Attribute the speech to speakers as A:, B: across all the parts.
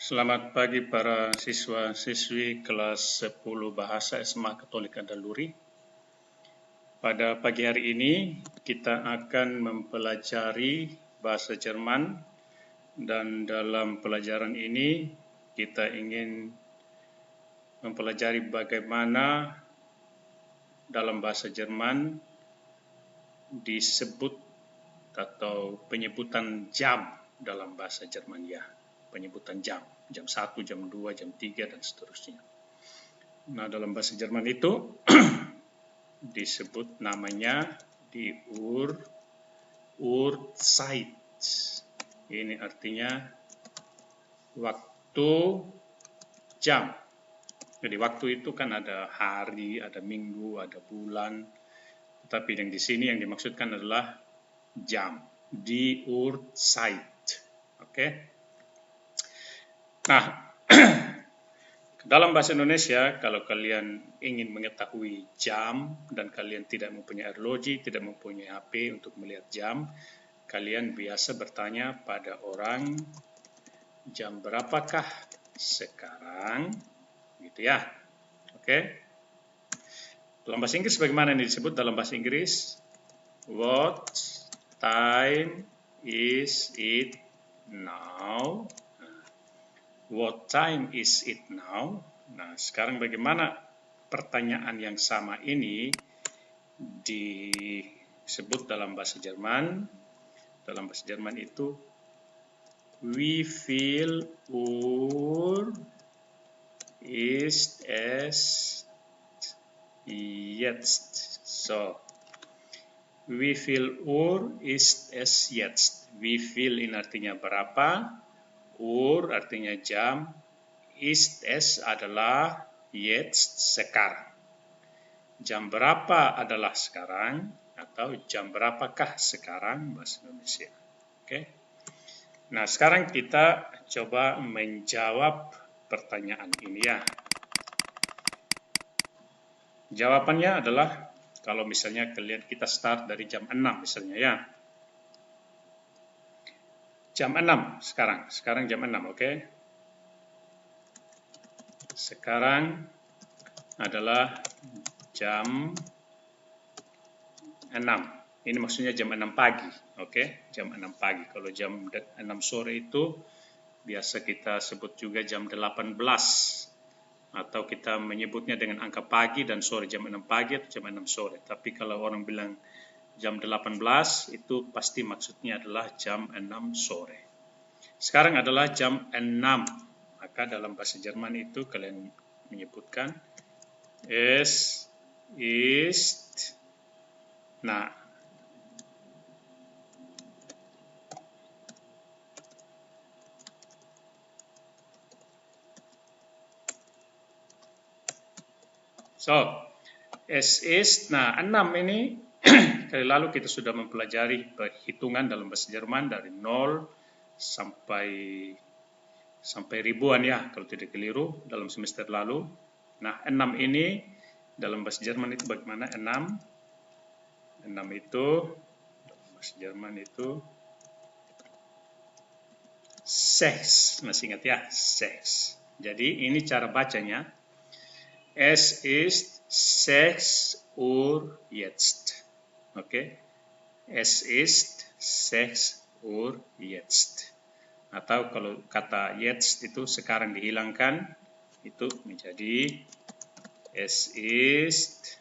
A: Selamat pagi para siswa-siswi kelas 10 Bahasa SMA Katolik Andaluri. Pada pagi hari ini kita akan mempelajari bahasa Jerman, dan dalam pelajaran ini kita ingin mempelajari bagaimana dalam bahasa Jerman disebut atau penyebutan jam dalam bahasa Jerman ya. Penyebutan jam 1, jam 2, jam 3, dan seterusnya. Nah, dalam bahasa Jerman itu disebut namanya di Uhrzeit. Ini artinya waktu jam. Jadi waktu itu kan ada hari, ada minggu, ada bulan. Tapi yang di sini yang dimaksudkan adalah jam. Di Uhrzeit. Oke? Nah, dalam bahasa Indonesia, kalau kalian ingin mengetahui jam dan kalian tidak mempunyai arloji, tidak mempunyai HP untuk melihat jam, kalian biasa bertanya pada orang, jam berapakah sekarang? Gitu ya. Oke. Dalam bahasa Inggris bagaimana ini disebut dalam bahasa Inggris? What time is it now? What time is it now? Nah, sekarang bagaimana pertanyaan yang sama ini disebut dalam bahasa Jerman? Dalam bahasa Jerman itu wie viel Uhr ist es jetzt? So, wie viel Uhr ist es jetzt? Wie viel ini artinya berapa? Uhr artinya jam, ist es adalah jetzt sekarang. Jam berapa adalah sekarang, atau jam berapakah sekarang bahasa Indonesia. Oke. Nah, sekarang kita coba menjawab pertanyaan ini ya. Jawabannya adalah kalau misalnya kita start dari jam 6 misalnya ya. Jam 6 sekarang jam 6, oke? Sekarang adalah jam 6. Ini maksudnya jam 6 pagi, oke? Jam 6 pagi. Kalau jam 6 sore itu biasa kita sebut juga jam 18. Atau kita menyebutnya dengan angka pagi dan sore, jam 6 pagi atau jam 6 sore. Tapi kalau orang bilang jam 18 itu pasti maksudnya adalah jam 6 sore. Sekarang adalah jam 6. Maka dalam bahasa Jerman itu kalian menyebutkan es ist. Nah, es ist. Nah, 6 ini kali lalu kita sudah mempelajari perhitungan dalam bahasa Jerman dari 0 sampai ribuan ya, kalau tidak keliru dalam semester lalu. Nah, 6 ini dalam bahasa Jerman itu bagaimana? 6 itu dalam bahasa Jerman itu seks, masih ingat ya, seks. Jadi ini cara bacanya. Es ist 6 Uhr jetzt. Oke. Es ist 6 Uhr jetzt. Atau kalau kata jetzt itu sekarang dihilangkan, itu menjadi es ist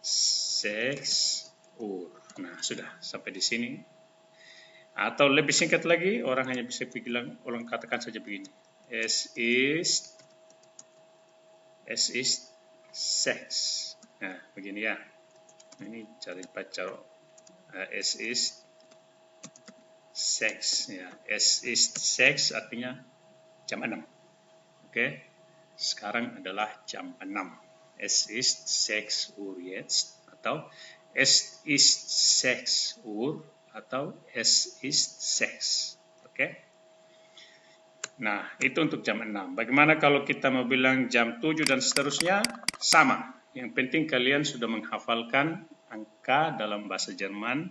A: 6 Uhr. Nah, sudah sampai di sini. Atau lebih singkat lagi, orang hanya bisa bilang, orang katakan saja begini. Es ist 6. Nah, begini ya. Ini cari baca. Es ist 6 ya. Es ist 6 artinya jam 6. Oke. Sekarang adalah jam 6. Es ist 6 Uhr jetzt, atau es ist 6 Uhr, atau es ist 6. Oke. Nah, itu untuk jam 6. Bagaimana kalau kita mau bilang jam 7 dan seterusnya? Sama. Yang penting kalian sudah menghafalkan angka dalam bahasa Jerman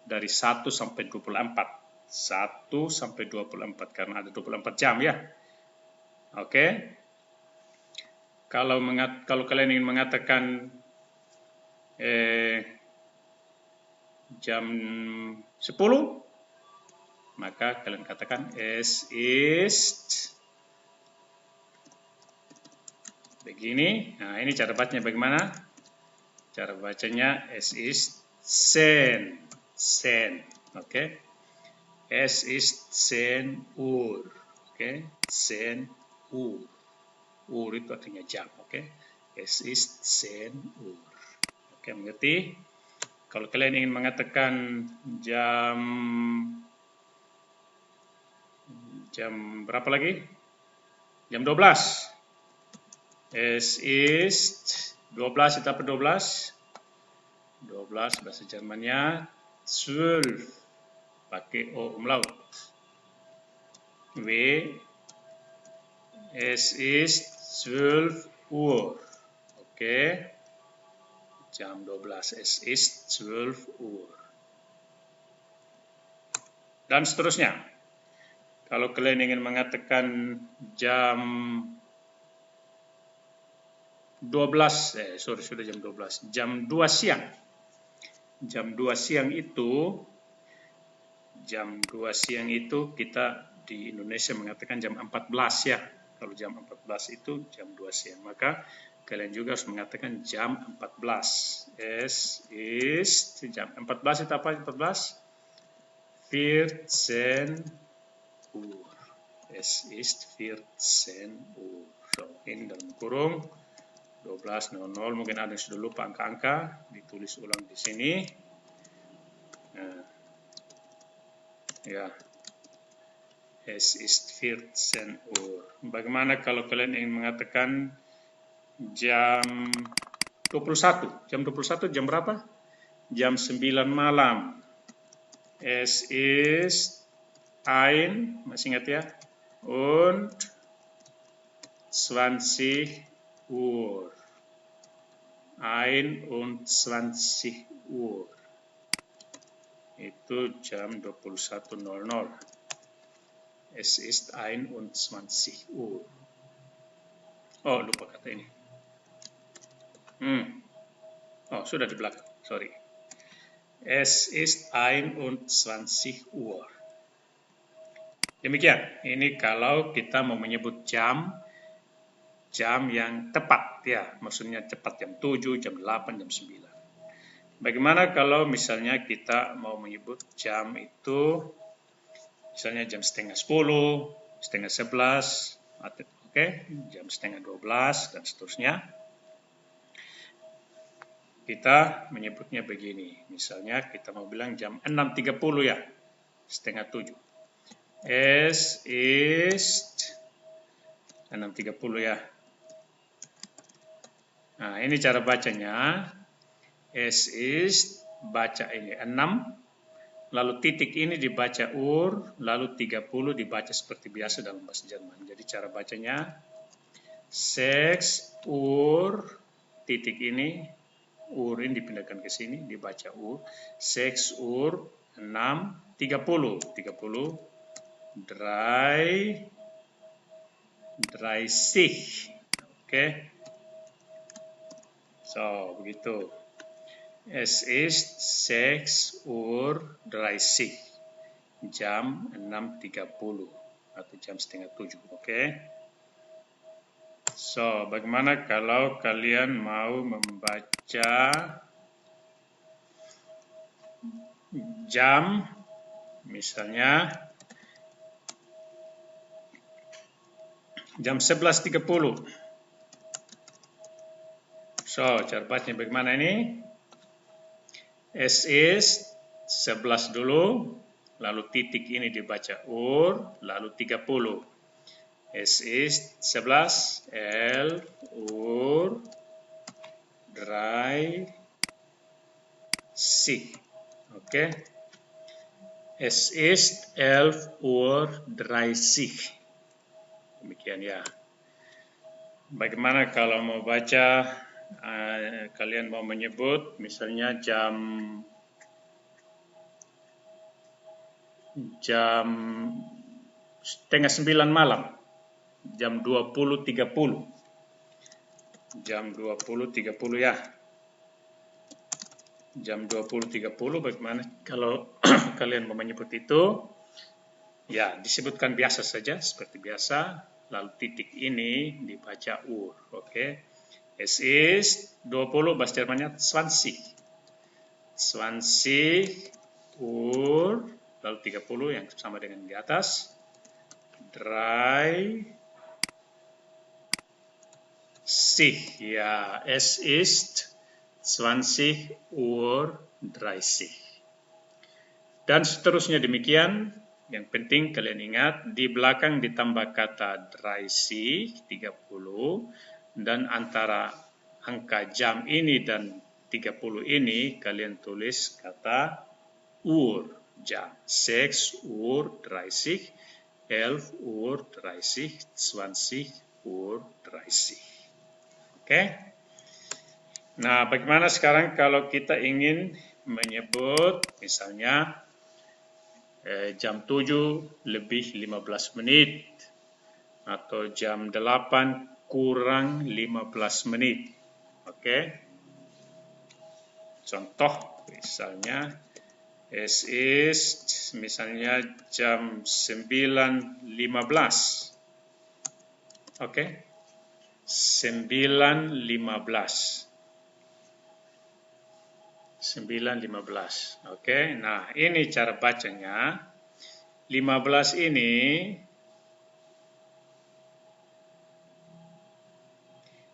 A: dari 1 sampai 24. 1 sampai 24 karena ada 24 jam ya. Oke. Kalau kalian ingin mengatakan jam 10, maka kalian katakan es ist begini. Nah, ini cara bacanya bagaimana? Cara bacanya es ist 10. 10. Oke. Es ist 10 Uhr. Oke. 10 Uhr. Uhr itu artinya jam. Oke. Es ist 10 Uhr. Oke, mengerti? Kalau kalian ingin mengatakan jam berapa lagi? Jam 12. Es ist 12 itu apa 12? 12 bahasa Jermannya 12. Pakai O umlaut. W. Es ist 12 Uhr. Oke. Jam 12. Es ist 12 Uhr. Dan seterusnya. Kalau kalian ingin mengatakan jam 12, sudah jam 12. Jam 2 siang. Jam 2 siang itu kita di Indonesia mengatakan jam 14 ya. Kalau jam 14 itu jam 2 siang. Maka kalian juga harus mengatakan jam 14. Es ist jam 14 itu apa? 14? 14 Uhr. Es ist 14 Uhr. So, ini dalam kurung 12.00. Mungkin ada yang sudah lupa angka-angka, ditulis ulang di sini. Nah, ya. Es ist 14 Uhr. Bagaimana kalau kalian ingin mengatakan jam 21? Jam 21 jam berapa? Jam 9 malam. Es ist masih ingat ya? Und 20 Uhr. 21 Uhr. Itu jam 21.00. Es ist 21 Uhr. Oh, lupa kata ini. Oh, sudah di belakang. Sorry. Es ist 21 Uhr. Demikian. Ini kalau kita mau menyebut jam yang tepat ya. Maksudnya tepat jam 7, jam 8, jam 9. Bagaimana kalau misalnya kita mau menyebut jam itu misalnya jam setengah 10, setengah 11, oke, jam setengah 12 dan seterusnya. Kita menyebutnya begini. Misalnya kita mau bilang jam 6.30 ya, setengah 7. Es ist 6.30 ya. Nah, ini cara bacanya. Es ist, baca ini 6, lalu titik ini dibaca Uhr, lalu 30 dibaca seperti biasa dalam bahasa Jerman. Jadi cara bacanya 6 Uhr, titik ini, Uhr ini dipindahkan ke sini, dibaca Uhr. 6 Uhr, 6, 30, 30, 30. Oke. So, begitu. Es ist 6 Uhr 30. Jam 6.30 atau jam setengah 7. Oke. So, bagaimana kalau kalian mau membaca jam, misalnya jam 11.30. So, cara bacanya bagaimana ini? Es ist 11 dulu, lalu titik ini dibaca Uhr, lalu 30. Es ist 11, 11 Uhr 30. Oke. Es ist 11 Uhr 30. Demikian ya. Bagaimana kalau mau baca, kalian mau menyebut misalnya jam jam setengah 9 malam, jam 20.30. Jam 20.30 ya. Jam 20.30 bagaimana kalau kalian mau menyebut itu? Ya, disebutkan biasa saja seperti biasa. Lalu titik ini dibaca Uhr. Oke. Es ist 20 bahasa Jermannya 20. 20 Uhr, lalu 30 yang sama dengan di atas. 30. Ya, es ist 20:30. Dan seterusnya demikian. Yang penting kalian ingat, di belakang ditambah kata 30, dan antara angka jam ini dan 30 ini kalian tulis kata Uhr, jam. 6:30, 11:30, 20:30. Oke? Nah, bagaimana sekarang kalau kita ingin menyebut misalnya jam 7:15 atau jam 8:15. Oke? Contoh misalnya es ist misalnya jam 9:15. Oke? 9:15. 9:15. Oke, nah ini cara bacanya. 15 ini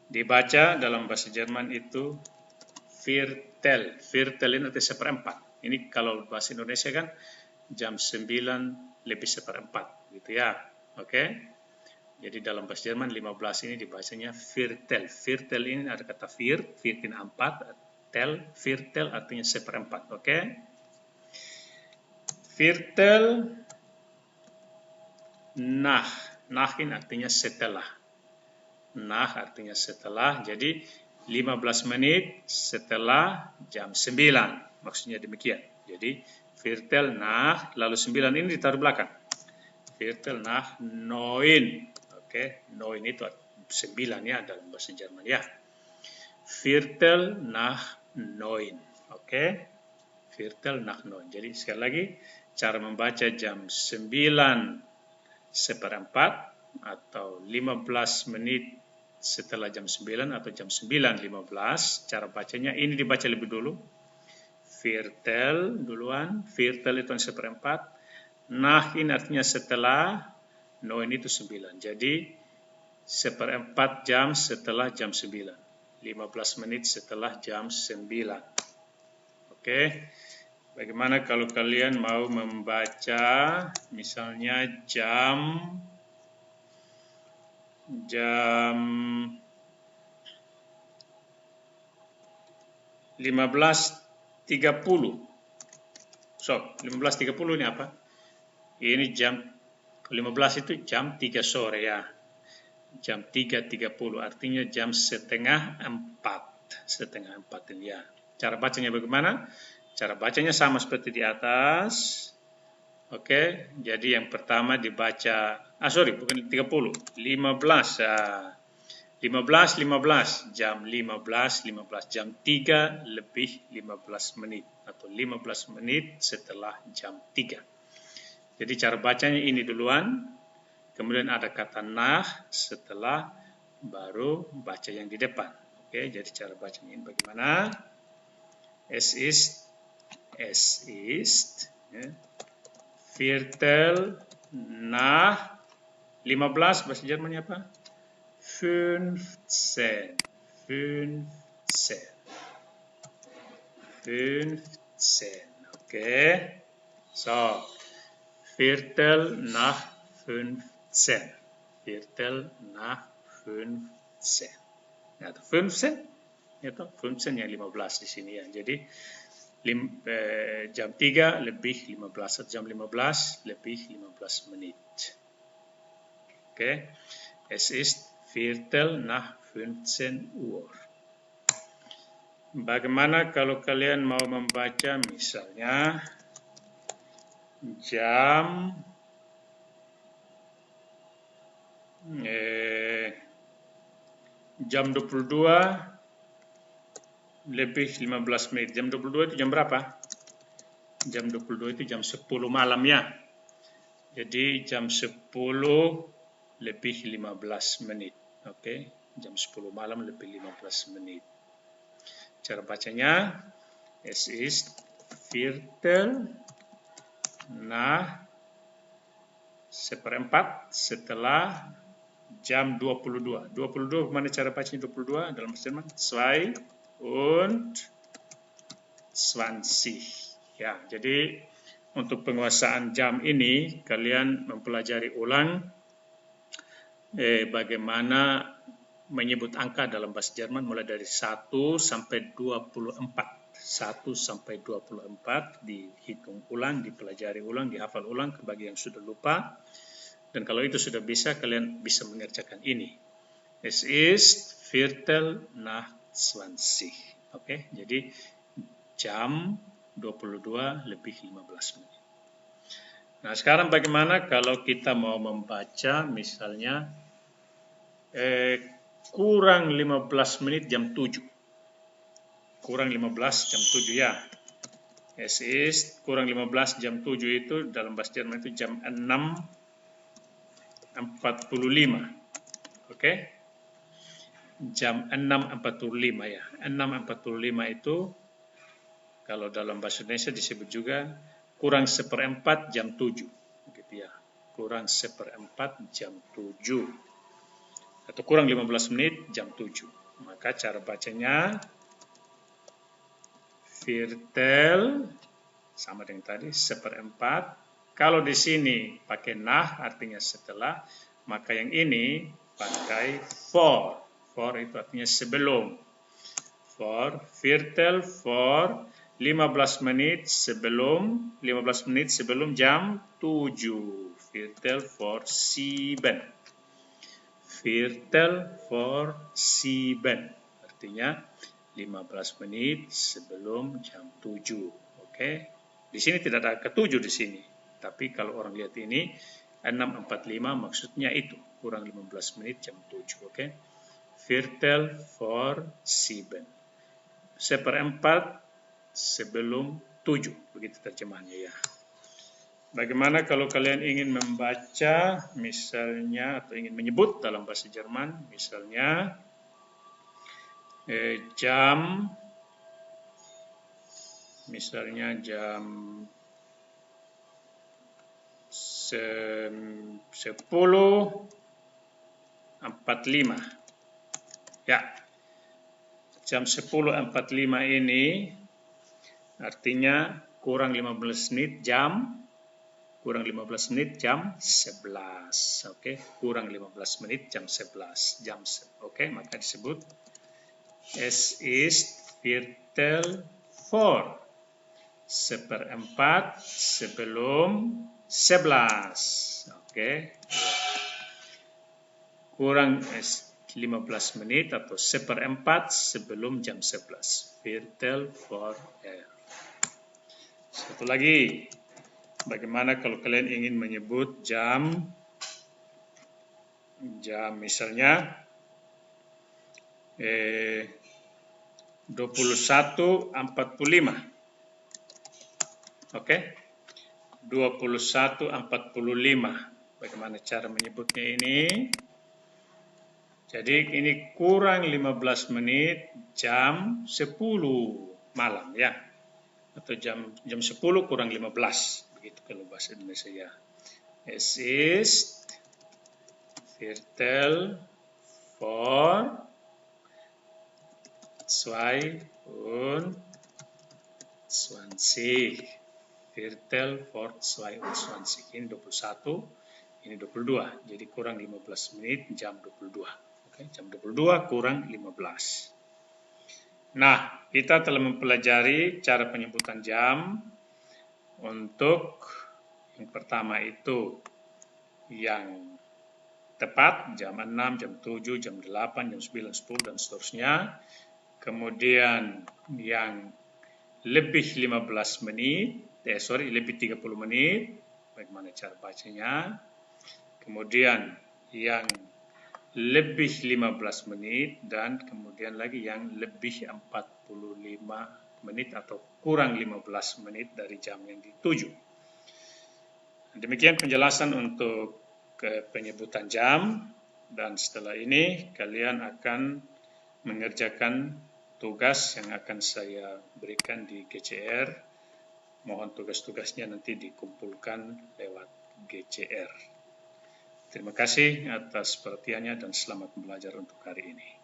A: dibaca dalam bahasa Jerman itu Viertel. Viertel ini artinya seperempat. Ini kalau bahasa Indonesia kan jam 9:04 gitu ya. Oke. Jadi dalam bahasa Jerman 15 ini dibacanya Viertel. Viertel ini ada kata Viert, Viert 4. Viertel artinya seperempat, oke? Viertel nach. Nach ini artinya setelah. Nach artinya setelah, jadi 15 menit setelah jam 9. Maksudnya demikian. Jadi Viertel nach, lalu 9 ini ditaruh belakang. Viertel nach 9. Oke, 9 itu 9 ya dalam bahasa Jerman ya. Viertel nach 9. Oke. Viertel nach 9. Jadi sekali lagi cara membaca jam 9:04 atau 15 menit setelah jam 9 atau jam 9:15. Cara bacanya ini dibaca lebih dulu. Viertel duluan. Viertel itu 1/4. Nach ini artinya setelah. 9 itu 9. Jadi 1/4 jam setelah jam 9. 15 menit setelah jam 9. Oke. Bagaimana kalau kalian mau membaca misalnya jam 15:30. So, 15:30 ini apa? Ini jam 15 itu jam 3 sore ya. Jam 3:30 artinya jam 3:30. 3:30 ini ya. Cara bacanya bagaimana? Cara bacanya sama seperti di atas. Oke, jadi yang pertama dibaca, bukan 30, 15. 15:15, jam 15:15, jam 3:15 menit atau 15 menit setelah jam 3. Jadi cara bacanya ini duluan. Kemudian ada kata nach setelah, baru baca yang di depan. Oke, jadi cara bacanya ini bagaimana? Es ist ya. Viertel nach 15 bahasa Jermannya apa? 15. 15. Oke. So, Viertel nach 15. Viertel nach 15. Atau 15, itu 15 yang 15 di sini ya. Jadi jam 3:15 atau jam 15:15 menit. Oke. Es ist Viertel nach 15 Uhr. Bagaimana kalau kalian mau membaca misalnya jam jam 22 lebih 15 menit. Jam 22 itu jam berapa? Jam 22 itu jam 10 malam ya. Jadi jam 10 lebih 15 menit. Oke, jam 10 malam lebih 15 menit. Cara bacanya, es ist Viertel nach seperempat setelah jam 22. 22 mana cara bacanya 22 dalam bahasa Jerman? 22. Ya, jadi untuk penguasaan jam ini kalian mempelajari ulang bagaimana menyebut angka dalam bahasa Jerman mulai dari 1 sampai 24. 1 sampai 24 dihitung ulang, dipelajari ulang, dihafal ulang bagi yang sudah lupa. Dan kalau itu sudah bisa, kalian bisa mengerjakan ini. Es ist Viertel nach 20. Oke, jadi jam 22 lebih 15 menit. Nah, sekarang bagaimana kalau kita mau membaca misalnya kurang 15 menit jam 7. Kurang 15 jam 7 ya. Es ist kurang 15 jam 7 itu dalam bahasa Jerman itu jam 6.45. Oke? Jam 6.45 ya. 6.45 itu kalau dalam bahasa Indonesia disebut juga kurang seperempat jam 7. Gitu ya. Kurang seperempat jam 7. Atau kurang 15 menit jam 7. Maka cara bacanya Viertel sama dengan tadi seperempat. Kalau di sini pakai nah artinya setelah, maka yang ini pakai for. For itu artinya sebelum. For Viertel for 15 menit sebelum jam 7. Viertel for 7. Viertel for 7. Artinya 15 menit sebelum jam 7. Oke. Di sini tidak ada ke-7 di sini. Tapi kalau orang lihat ini 6.45 maksudnya itu kurang 15 menit jam 7. Oke. Viertel for 7. Seperempat sebelum 7. Begitu terjemahannya ya. Bagaimana kalau kalian ingin membaca misalnya atau ingin menyebut dalam bahasa Jerman misalnya jam 10.45 ya. Jam 10.45 ini artinya kurang 15 menit jam 11. Oke, kurang 15 menit jam 11. Oke, maka disebut es ist Viertel vor. Seperempat sebelum 11. Oke. Kurang 15 menit atau seperempat sebelum jam 11. Viertel vor 11. Satu lagi. Bagaimana kalau kalian ingin menyebut jam misalnya 21.45. Oke. 21.45. Bagaimana cara menyebutnya ini? Jadi ini kurang 15 menit jam 10 malam ya. Atau jam 10 kurang 15. Begitu kalau bahasa Indonesia ya. Es ist Viertel vor 22. Viertel vor 22. Ini 21, ini 22. Jadi kurang 15 menit jam 22. Oke, jam 22 kurang 15. Nah, kita telah mempelajari cara penyebutan jam. Untuk yang pertama itu yang tepat, jam 6, jam 7, jam 8, jam 9, 10, dan seterusnya. Kemudian yang lebih 15 menit, lebih 30 menit, bagaimana cara bacanya. Kemudian yang lebih 15 menit dan kemudian lagi yang lebih 45 menit atau kurang 15 menit dari jam yang dituju. Demikian penjelasan untuk penyebutan jam, dan setelah ini kalian akan mengerjakan tugas yang akan saya berikan di GCR. Mohon tugas-tugasnya nanti dikumpulkan lewat GCR. Terima kasih atas perhatiannya dan selamat belajar untuk hari ini.